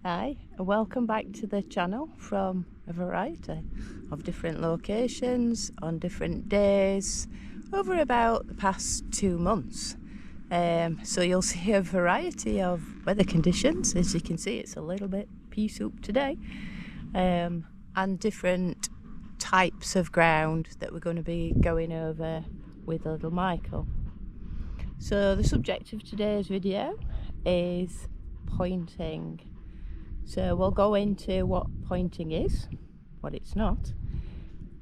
Hi, and welcome back to the channel from a variety of different locations on different days over about the past 2 months. So you'll see a variety of weather conditions. As you can see, it's a little bit pea soup today, and different types of ground that we're going to be going over with little Michael. So the subject of today's video is pointing. So we'll go into what pointing is, what it's not,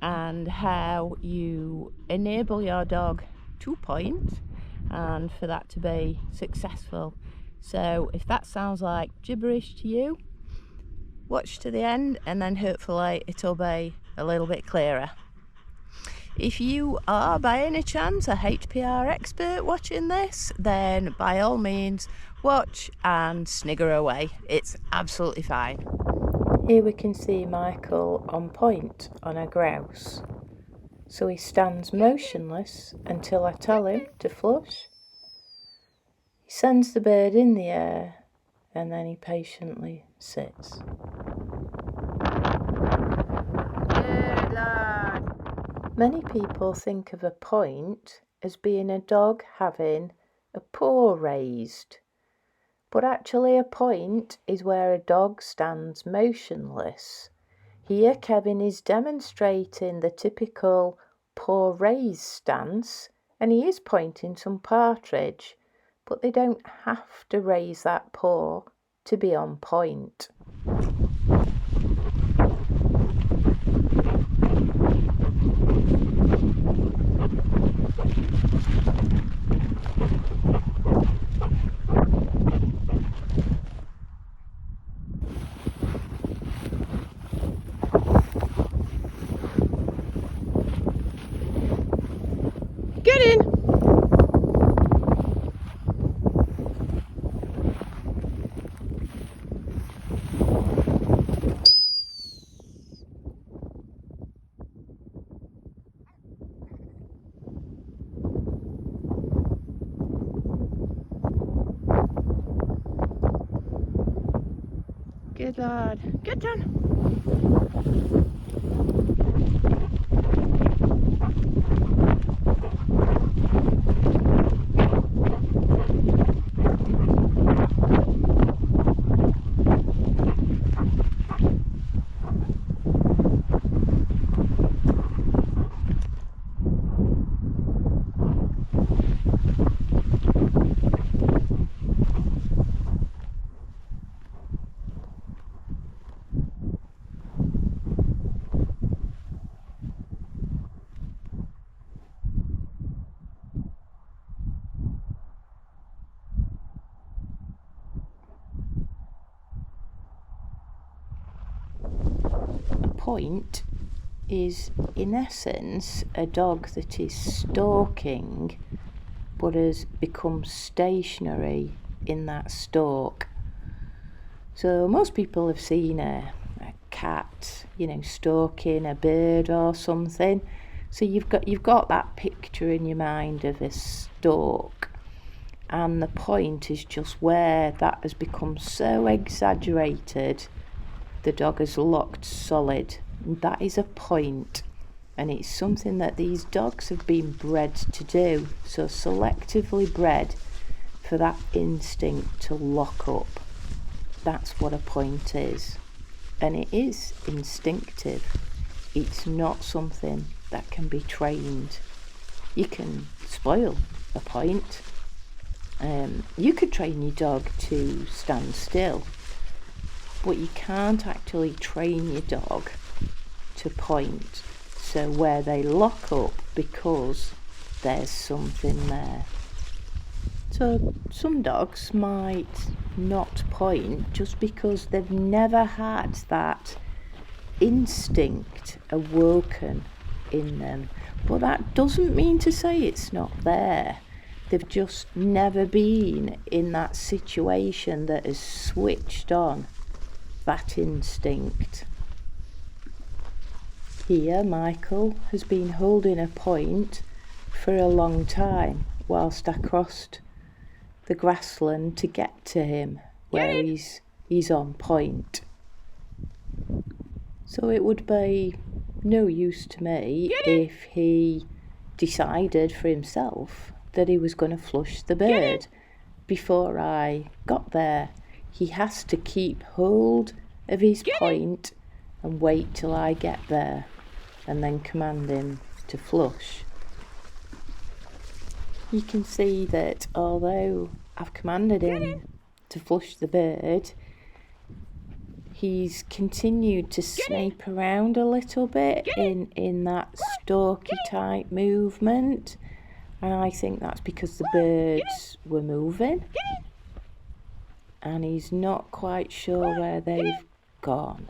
and how you enable your dog to point and for that to be successful. So if that sounds like gibberish to you, watch to the end and then hopefully it'll be a little bit clearer. If you are by any chance a HPR expert watching this, then by all means watch and snigger away. It's absolutely fine. Here we can see Michael on point on a grouse. So he stands motionless until I tell him to flush. He sends the bird in the air and then he patiently sits. Good lad. Many people think of a point as being a dog having a paw raised. But actually a point is where a dog stands motionless. Here Kevin is demonstrating the typical paw raised stance and he is pointing some partridge, but they don't have to raise that paw to be on point. Get in! Good lad. Good done. Point is in essence a dog that is stalking but has become stationary in that stalk. So most people have seen a cat, stalking a bird or something. So you've got that picture in your mind of a stalk, and the point is just where that has become so exaggerated. The dog is locked solid. That is a point, and it's something that these dogs have been bred to do. So selectively bred for that instinct to lock up. That's what a point is, and it is instinctive. It's not something that can be trained. You can spoil a point. You could train your dog to stand still, but you can't actually train your dog to point, so where they lock up because there's something there. So some dogs might not point just because they've never had that instinct awoken in them, but that doesn't mean to say it's not there. They've just never been in that situation that has switched on that instinct. Here Michael has been holding a point for a long time whilst I crossed the grassland to get to him, where he's he's on point. So it would be no use to me if he decided for himself that he was going to flush the bird before I got there. He has to keep hold of his point and wait till I get there and then command him to flush. You can see that although I've commanded him to flush the bird, he's continued to snipe around a little bit in that stalky type movement, and I think that's because the birds were moving and he's not quite sure where they've gone.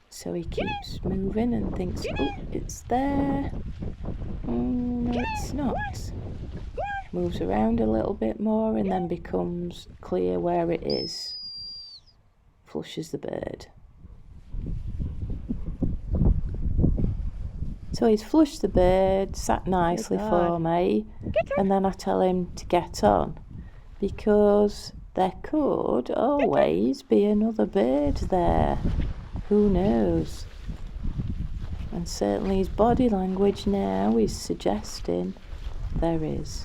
So he keeps moving and thinks, oh, it's there. No, it's not. Moves around a little bit more and then becomes clear where it is. Flushes the bird. So he's flushed the bird, sat nicely for me, and then I tell him to get on, because there could always be another bird there. Who knows? And certainly his body language now is suggesting there is.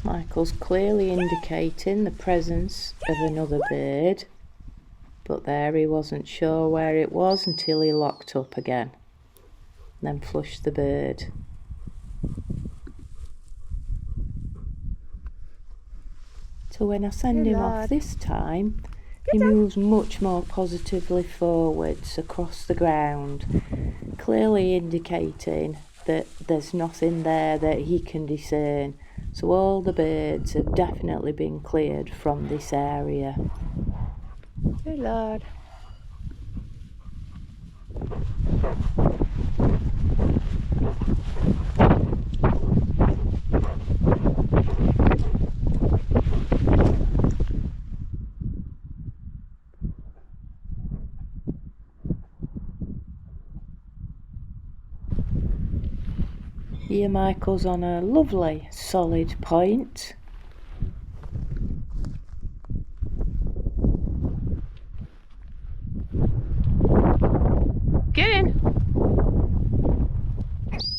Michael's clearly indicating the presence of another bird, but there he wasn't sure where it was until he locked up again, then flushed the bird. So when I send him off this time, he moves much more positively forwards across the ground, clearly indicating that there's nothing there that he can discern. So all the birds have definitely been cleared from this area. Good lad. Here Michael's on a lovely solid point. Get in.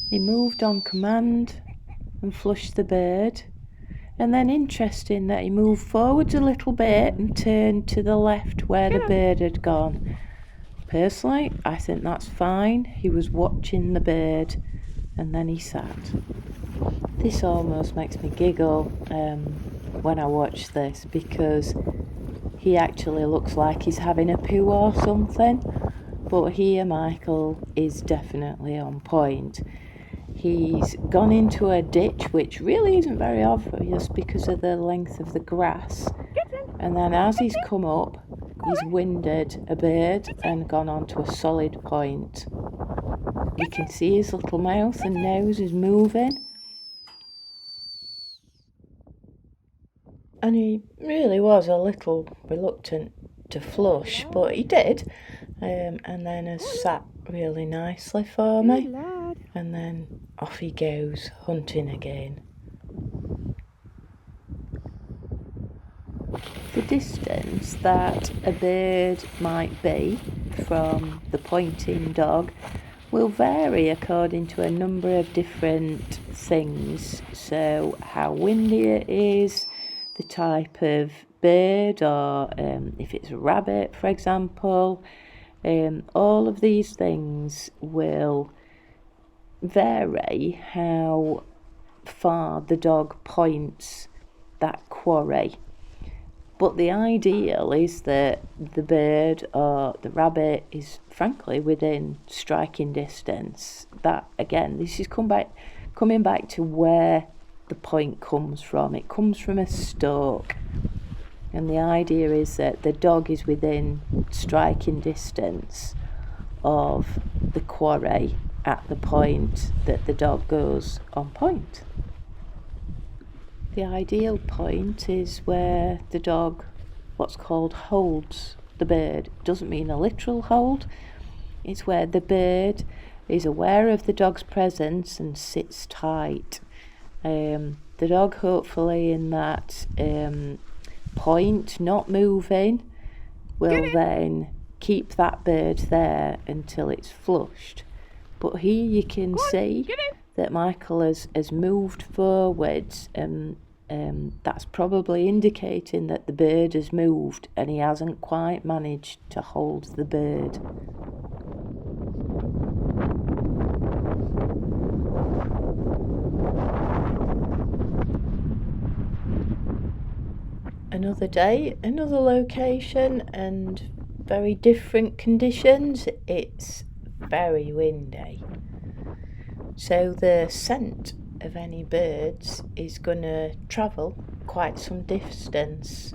He moved on command and flushed the bird, and then interesting that he moved forwards a little bit and turned to the left where the bird had gone. Personally, I think that's fine. He was watching the bird and then he sat. This almost makes me giggle when I watch this, because he actually looks like he's having a poo or something, but here Michael is definitely on point. He's gone into a ditch which really isn't very obvious because of the length of the grass, and then as he's come up he's winded a bird and gone onto a solid point. You can see his little mouth and nose is moving, and he really was a little reluctant to flush, but he did, and then has sat really nicely for me, and then off he goes hunting again. The distance that a bird might be from the pointing dog will vary according to a number of different things. So how windy it is, the type of bird, or if it's a rabbit, for example. All of these things will vary how far the dog points that quarry. But the ideal is that the bird or the rabbit is frankly within striking distance. That, again, this is coming back to where the point comes from. It comes from a stalk. And the idea is that the dog is within striking distance of the quarry at the point that the dog goes on point. The ideal point is where the dog, what's called, holds the bird. It doesn't mean a literal hold. It's where the bird is aware of the dog's presence and sits tight. The dog, hopefully in that point, not moving, will then keep that bird there until it's flushed. But here you can see that Michael has moved forwards, and that's probably indicating that the bird has moved and he hasn't quite managed to hold the bird. Another day, another location, and very different conditions. It's very windy, so the scent of any birds is going to travel quite some distance,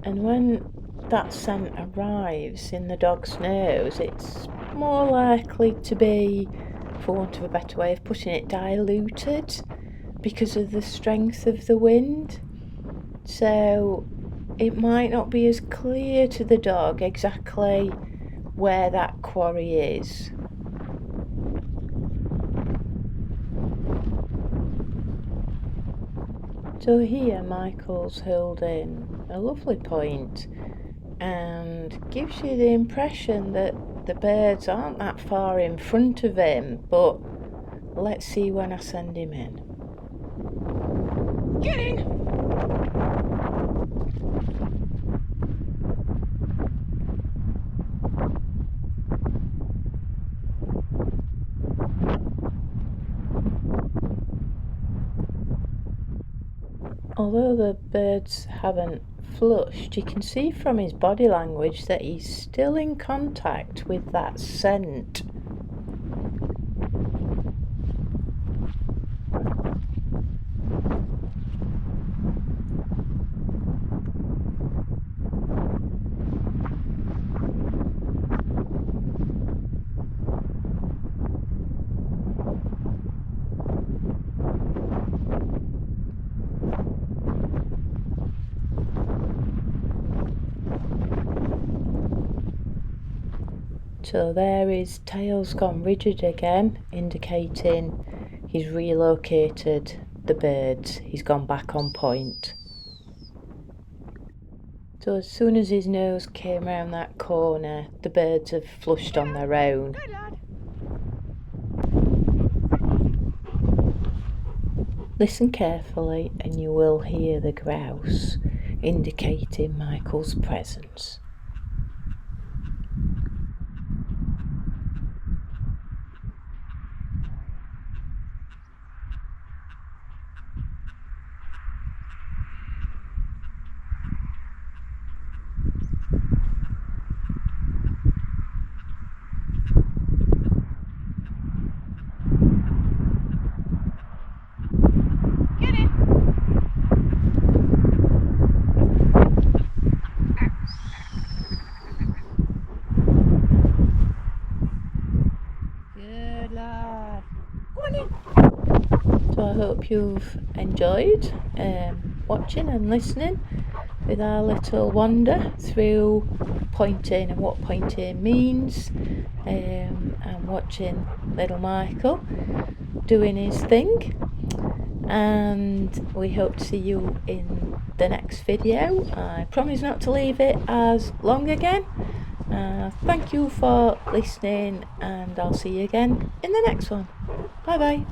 and when that scent arrives in the dog's nose, it's more likely to be, for want of a better way of putting it, diluted because of the strength of the wind. So it might not be as clear to the dog exactly where that quarry is. So here Michael's holding a lovely point and gives you the impression that the birds aren't that far in front of him, but let's see when I send him in. Get in! Although the birds haven't flushed, you can see from his body language that he's still in contact with that scent. So there his tail's gone rigid again, indicating he's relocated the birds. He's gone back on point. So as soon as his nose came round that corner, the birds have flushed on their own. Listen carefully and you will hear the grouse, indicating Michael's presence. So I hope you've enjoyed watching and listening with our little wander through pointing and what pointing means, and watching little Michael doing his thing. And we hope to see you in the next video. I promise not to leave it as long again. Thank you for listening, and I'll see you again in the next one. Bye bye.